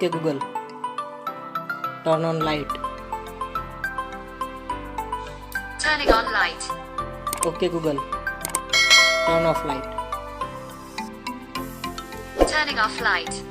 Okay Google, turn on light. Turning on light. Okay Google, turn off light. Turning off light.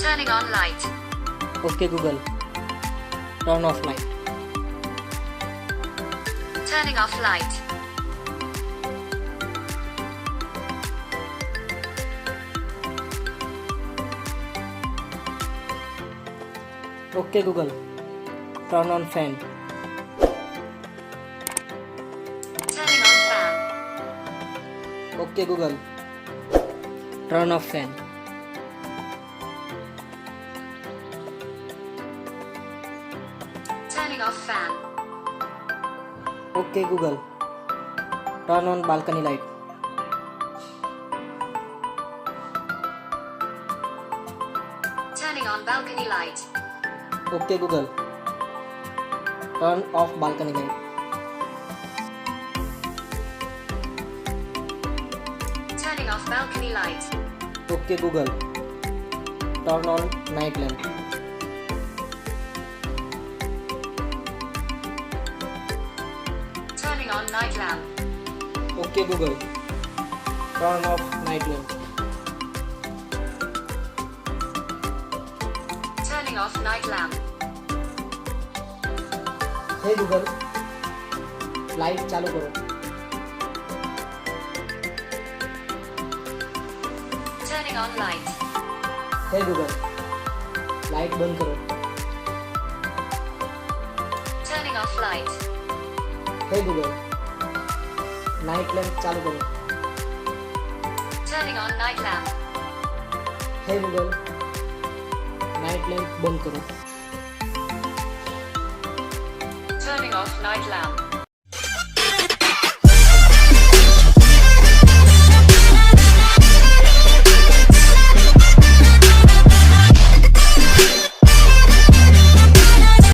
Turning on light. Okay Google, turn off light. Turning off light. Okay Google, turn on fan. Turning on fan. Okay Google, turn off fan. Turning off fan. Okay Google, turn on balcony light. Turning on balcony light. Okay Google, turn off balcony light. Turning off balcony light. Okay Google, turn on night lamp. Turning on night lamp. Okay Google, turn off night lamp. Turning off night lamp. Hey Google, light चालू करो. Turning on light. Hey Google, light बंद करो. Turning off light. Hey Google, night lamp चालू करो. Turning on night lamp. Hey Google, night lamp बंद करो. Turning off night lamp.